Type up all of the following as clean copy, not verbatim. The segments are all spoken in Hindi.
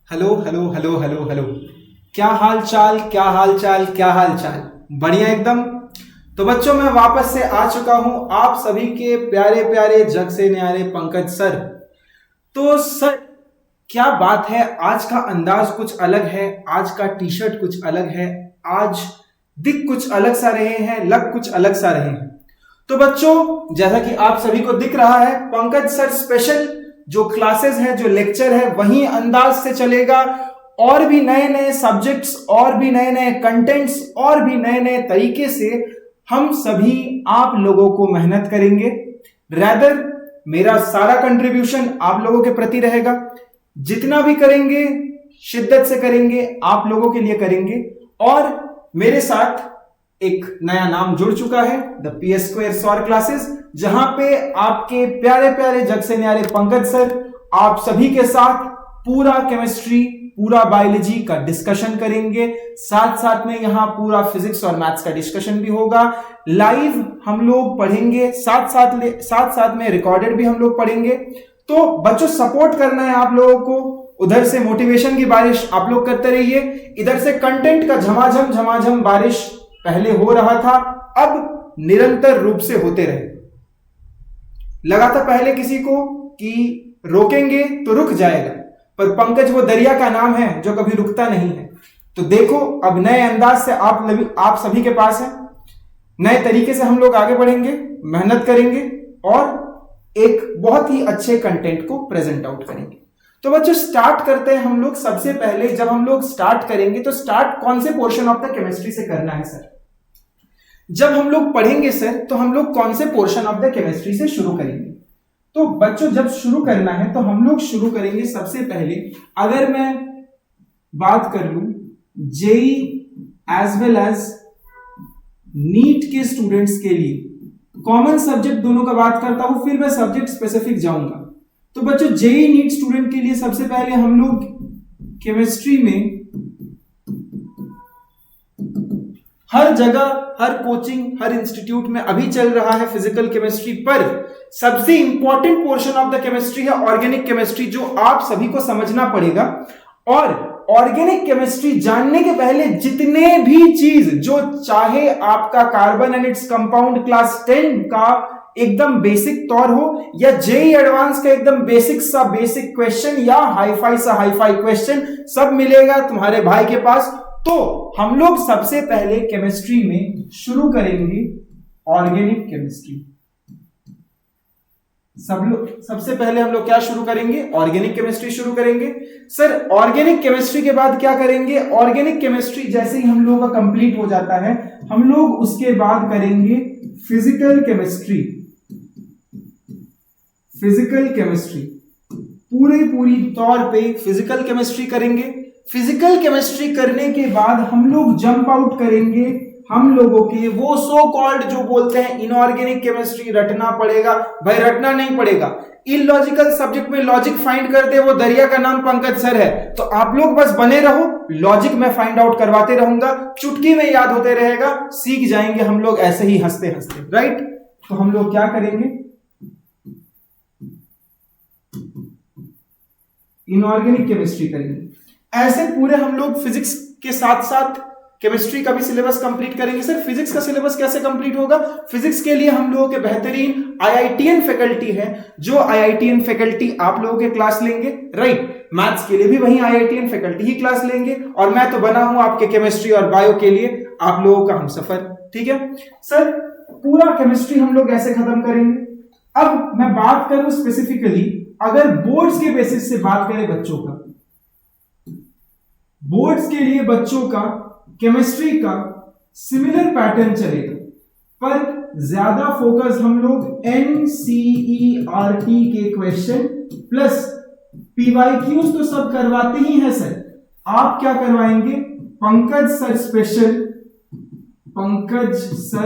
Hello hello hello hello hello. क्या हाल चाल, क्या हाल चाल, क्या हाल चाल। बढ़िया एकदम। तो बच्चों, मैं वापस से आ चुका हूं आप सभी के प्यारे प्यारे जग से न्यारे पंकज सर। तो सर, क्या बात है, आज का अंदाज कुछ अलग है, आज का टी शर्ट कुछ अलग है, आज दिख कुछ अलग सा रहे हैं, लग कुछ अलग सा रहे हैं। तो बच्चों, जैसा कि आप सभी को दिख रहा है, पंकज सर स्पेशल जो क्लासेस है, जो लेक्चर है, वही अंदाज से चलेगा। और भी नए नए सब्जेक्ट्स, और भी नए नए कंटेंट्स, और भी नए नए तरीके से हम सभी आप लोगों को मेहनत करेंगे। रैदर मेरा सारा कंट्रीब्यूशन आप लोगों के प्रति रहेगा। जितना भी करेंगे शिद्दत से करेंगे, आप लोगों के लिए करेंगे। और मेरे साथ एक नया नाम जुड़ चुका है, द PS स्क्वायर सौर क्लासेस, जहां पे आपके प्यारे प्यारे जग से न्यारे पंकज सर आप सभी के साथ पूरा केमिस्ट्री, पूरा बायोलॉजी का डिस्कशन करेंगे। साथ साथ में यहां पूरा फिजिक्स और मैथ्स का डिस्कशन भी होगा। लाइव हम लोग पढ़ेंगे, साथ साथ में रिकॉर्डेड भी हम लोग पढ़ेंगे। तो बच्चों, सपोर्ट करना है आप लोगों को। उधर से मोटिवेशन की बारिश आप लोग करते रहिए, इधर से कंटेंट का झमाझम बारिश पहले हो रहा था, अब निरंतर रूप से होते रहे। लगा था पहले किसी को कि रोकेंगे तो रुक जाएगा, पर पंकज वो दरिया का नाम है जो कभी रुकता नहीं है। तो देखो, अब नए अंदाज से आप सभी के पास है, नए तरीके से हम लोग आगे बढ़ेंगे, मेहनत करेंगे और एक बहुत ही अच्छे कंटेंट को प्रेजेंट आउट करेंगे। तो बच्चों, स्टार्ट करते हैं हम लोग। सबसे पहले जब हम लोग स्टार्ट करेंगे तो स्टार्ट कौन से पोर्शन ऑफ द केमिस्ट्री से करना है सर? जब हम लोग पढ़ेंगे सर, तो हम लोग कौन से पोर्शन ऑफ द केमिस्ट्री से शुरू करेंगे? तो बच्चों, जब शुरू करना है तो हम लोग शुरू करेंगे सबसे पहले, अगर मैं बात कर लूं JEE as well as NEET के स्टूडेंट्स के लिए, कॉमन सब्जेक्ट दोनों का बात करता हूं, फिर मैं सब्जेक्ट स्पेसिफिक जाऊंगा। तो बच्चों, जेई नीट स्टूडेंट के लिए सबसे पहले हम लोग केमिस्ट्री में हर जगह, हर कोचिंग, हर इंस्टीट्यूट में अभी चल रहा है फिजिकल केमिस्ट्री, पर सबसे important portion of the chemistry है ऑर्गेनिक केमिस्ट्री, जो आप सभी को समझना पड़ेगा। और ऑर्गेनिक केमिस्ट्री जानने के पहले जितने भी चीज जो चाहे आपका carbon and its compound class 10 का एकदम बेसिक तौर हो, या जेई एडवांस का एकदम बेसिक क्वेश्चन, या हाईफाई क्वेश्चन, सब मिलेगा तुम्हारे भाई के पास। तो हम लोग सबसे पहले केमिस्ट्री में शुरू करेंगे ऑर्गेनिक केमिस्ट्री। सबसे पहले हम लोग क्या शुरू करेंगे? ऑर्गेनिक केमिस्ट्री शुरू करेंगे। सर, ऑर्गेनिक केमिस्ट्री के बाद क्या करेंगे? ऑर्गेनिक केमिस्ट्री जैसे ही हम लोगों का कंप्लीट हो जाता है, हम लोग उसके बाद करेंगे फिजिकल केमिस्ट्री। फिजिकल केमिस्ट्री पूरी तौर पे फिजिकल केमिस्ट्री करेंगे। फिजिकल केमिस्ट्री करने के बाद हम लोग जंप आउट करेंगे हम लोगों के वो सो कॉल्ड जो बोलते हैं इनऑर्गेनिक केमिस्ट्री। रटना पड़ेगा भाई, रटना नहीं पड़ेगा। इलॉजिकल सब्जेक्ट में लॉजिक फाइंड कर दे, वो दरिया का नाम पंकज सर है। तो आप लोग बस बने रहो, लॉजिक में फाइंड आउट करवाते रहूंगा, चुटकी में याद होते रहेगा, सीख जाएंगे हम लोग ऐसे ही हंसते हंसते, राइट? तो हम लोग क्या करेंगे? इनऑर्गेनिक केमिस्ट्री करेंगे। ऐसे पूरे हम लोग फिजिक्स के साथ साथ केमिस्ट्री का भी सिलेबस कंप्लीट करेंगे। सर, फिजिक्स का सिलेबस कैसे कंप्लीट होगा? फिजिक्स के लिए हम लोगों के बेहतरीन आईआईटीएन फैकल्टी है, जो आईआईटीएन फैकल्टी आप लोगों के क्लास लेंगे, राइट? मैथ्स के लिए भी वही आईआईटीएन फैकल्टी ही क्लास लेंगे, और मैं तो बना हूं आपके केमिस्ट्री और बायो के लिए आप लोगों का हमसफर, ठीक है? सर, पूरा केमिस्ट्री हम लोग ऐसे खत्म करेंगे। अब मैं बात करूं स्पेसिफिकली, अगर बोर्ड्स के बेसिस से बात करें बच्चों का, बोर्ड्स के लिए बच्चों का केमिस्ट्री का सिमिलर पैटर्न चलेगा, पर ज्यादा फोकस हम लोग एनसीईआरटी के क्वेश्चन प्लस पीवाईक्यूज तो सब करवाते ही हैं सर। आप क्या करवाएंगे? Pankaj sir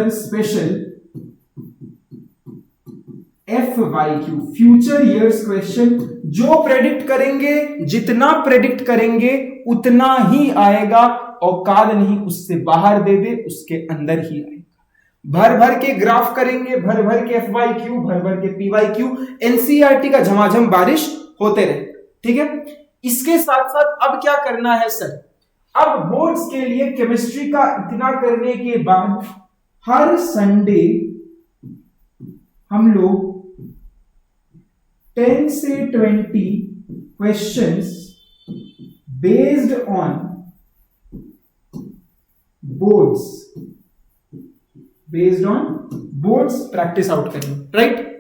special FYQ, future years question, जो प्रेडिक्ट करेंगे, जितना प्रेडिक्ट करेंगे उतना ही आएगा। औकात नहीं उससे बाहर दे दे, उसके अंदर ही आएगा। भर भर के ग्राफ करेंगे, भर भर के FYQ, भर भर के PYQ, एनसीईआरटी का झमाझम बारिश होते रहे, ठीक है? इसके साथ साथ अब क्या करना है सर, अब बोर्ड्स के लिए केमिस्ट्री का इतना करने के बाद हर संडे हम लोग 10 से 20 questions based on boards practice out करेंगे, राइट।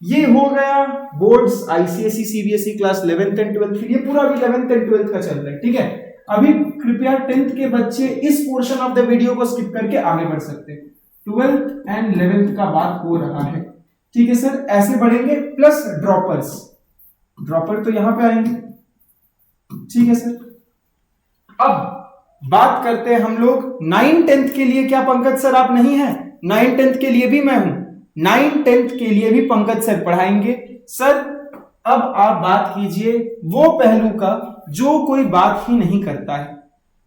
ये हो गया boards ICSE CBSE class 11th and 12th, फिर ये पूरा भी 11th एंड 12th का चल रहा है, ठीक है। अभी कृपया 10th के बच्चे इस पोर्शन ऑफ द वीडियो को स्किप करके आगे बढ़ सकते हैं, 12th एंड 11th का बात हो रहा है, ठीक है सर। ऐसे बढ़ेंगे, प्लस ड्रॉपर तो यहां पे आएंगे, ठीक है सर। अब बात करते हैं हम लोग 9th-10th के लिए। क्या पंकज सर आप नहीं हैं? 9th-10th के लिए भी मैं हूं, 9th-10th के लिए भी पंकज सर पढ़ाएंगे सर। अब आप बात कीजिए वो पहलू का जो कोई बात ही नहीं करता है।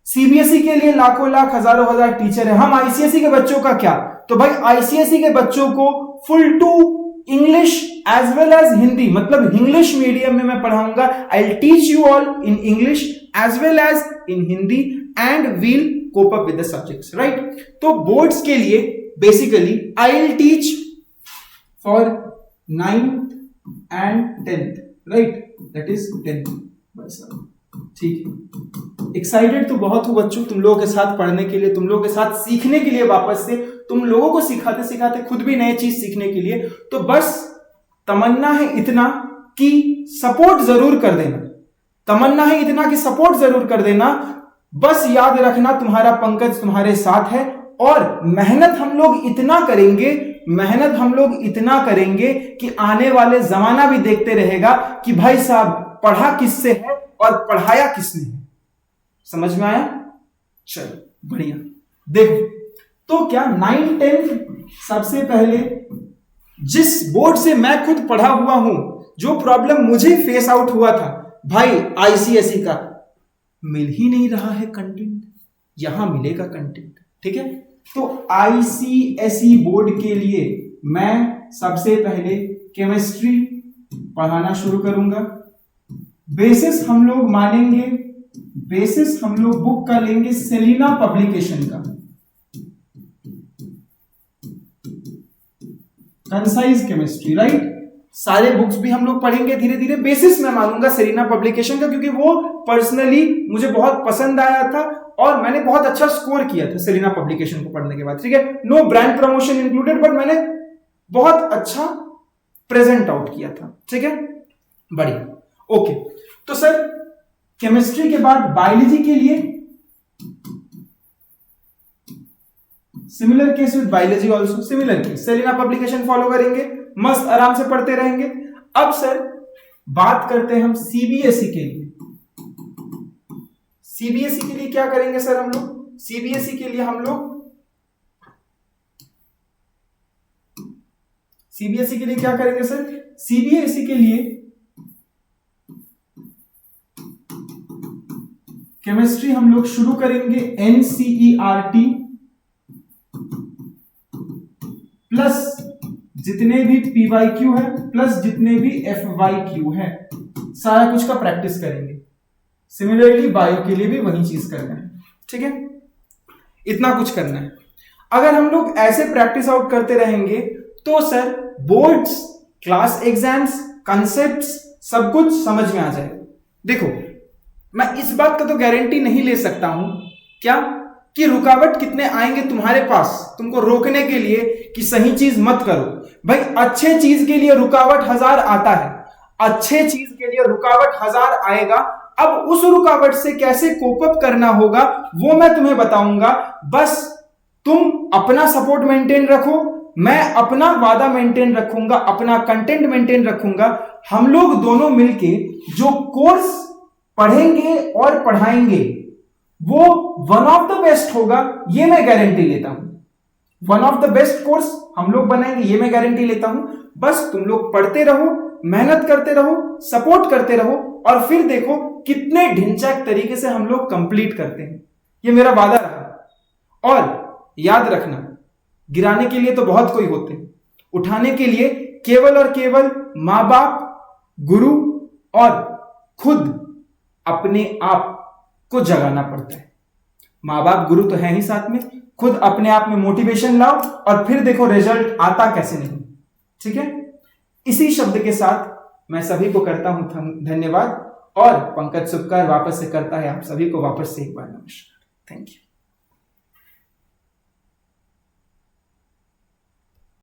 सीबीएसई के लिए लाखों लाख हजारों हजार टीचर है, हम आईसीएसई के बच्चों का क्या? तो भाई आईसीएसई के बच्चों को full to English as well as Hindi, मतलब इंग्लिश मीडियम में मैं पढ़ाऊंगा। I will teach you all in English as well as in Hindi and we'll cope up with the subjects, right. तो बोर्ड्स के लिए basically I will teach for 9th and 10th, right? That is 10th, ठीक है। एक्साइटेड तो बहुत हूं बच्चों तुम लोगों के साथ पढ़ने के लिए, तुम लोगों के साथ सीखने के लिए, वापस से तुम लोगों को सिखाते सिखाते खुद भी नई चीज सीखने के लिए। तो बस तमन्ना है इतना कि सपोर्ट जरूर कर देना, तमन्ना है इतना कि सपोर्ट जरूर कर देना। बस याद रखना तुम्हारा पंकज तुम्हारे साथ है, और मेहनत हम लोग इतना करेंगे कि आने वाले जमाना भी देखते रहेगा कि भाई साहब पढ़ा किससे है और पढ़ाया किसने है। समझ में आया? चलो बढ़िया। देखो तो क्या 9th-10th सबसे पहले जिस बोर्ड से मैं खुद पढ़ा हुआ हूं, जो प्रॉब्लम मुझे फेस आउट हुआ था भाई आईसीएसई का, मिल ही नहीं रहा है कंटेंट, यहां मिलेगा कंटेंट, ठीक है। तो आईसीएसई बोर्ड के लिए मैं सबसे पहले केमिस्ट्री पढ़ाना शुरू करूंगा। बेसिस हम लोग मानेंगे, बेसिस हम लोग बुक का लेंगे सेलिना पब्लिकेशन का, कंसाइज केमिस्ट्री, राइट। सारे बुक्स भी हम लोग पढ़ेंगे धीरे धीरे। बेसिस मैं मानूंगा सेलिना पब्लिकेशन का, क्योंकि वो पर्सनली मुझे बहुत पसंद आया था और मैंने बहुत अच्छा स्कोर किया था सेलिना पब्लिकेशन को पढ़ने के बाद, ठीक है। No brand promotion included, but मैंने बहुत अच्छा प्रेजेंट आउट किया था, ठीक है। बढ़िया, ओके। तो सर केमिस्ट्री के बाद बायोलॉजी के लिए similar case with biology also, similar case Selina publication follow करेंगे, मस्त आराम से पढ़ते रहेंगे। अब सर बात करते हैं हम सीबीएसई के लिए। सीबीएसई के लिए क्या करेंगे सर हम लोग? सीबीएसई के लिए हम लोग क्या करेंगे सर? सीबीएसई के लिए केमिस्ट्री हम लोग शुरू करेंगे एनसीईआरटी प्लस जितने भी पीवाईक्यू है प्लस जितने भी एफवाईक्यू है, सारा कुछ का प्रैक्टिस करेंगे। सिमिलरली बायो के लिए भी वही चीज करना है, ठीक है। इतना कुछ करना है। अगर हम लोग ऐसे प्रैक्टिस आउट करते रहेंगे तो sir boards, class exams, concepts सब कुछ समझ में आ जाएगा। देखो मैं इस बात का तो गारंटी नहीं ले सकता हूं क्या कि रुकावट कितने आएंगे तुम्हारे पास तुमको रोकने के लिए कि सही चीज मत करो। भाई अच्छे चीज के लिए रुकावट 1000 आता है, अच्छे चीज के लिए रुकावट 1000 आएगा। अब उस रुकावट से कैसे कोप अप करना होगा वो मैं तुम्हें बताऊंगा। बस तुम अपना सपोर्ट मेंटेन रखो, मैं अपना वादा मेंटेन रखूंगा, अपना कंटेंट मेंटेन रखूंगा। हम लोग दोनों मिलके जो कोर्स पढ़ेंगे और पढ़ाएंगे वो वन ऑफ द बेस्ट होगा, ये मैं गारंटी लेता हूं। One of the best course हम लोग बनाएंगे, ये मैं गारंटी लेता हूं। बस तुम लोग पढ़ते रहो, मेहनत करते रहो, सपोर्ट करते रहो, और फिर देखो कितने ढिंचैक तरीके से हम लोग कंप्लीट करते हैं। ये मेरा वादा रहा। और याद रखना, गिराने के लिए तो बहुत कोई होते हैं, उठाने के लिए केवल और केवल मां बाप, गुरु और खुद अपने आप को जगाना पड़ता है। माँ बाप गुरु तो है ही, साथ में खुद अपने आप में मोटिवेशन लाओ और फिर देखो रिजल्ट आता कैसे नहीं। ठीक है, इसी शब्द के साथ मैं सभी को करता हूं धन्यवाद, और पंकज सुपकर वापस से करता है आप सभी को वापस से एक बार नमस्कार। Thank you.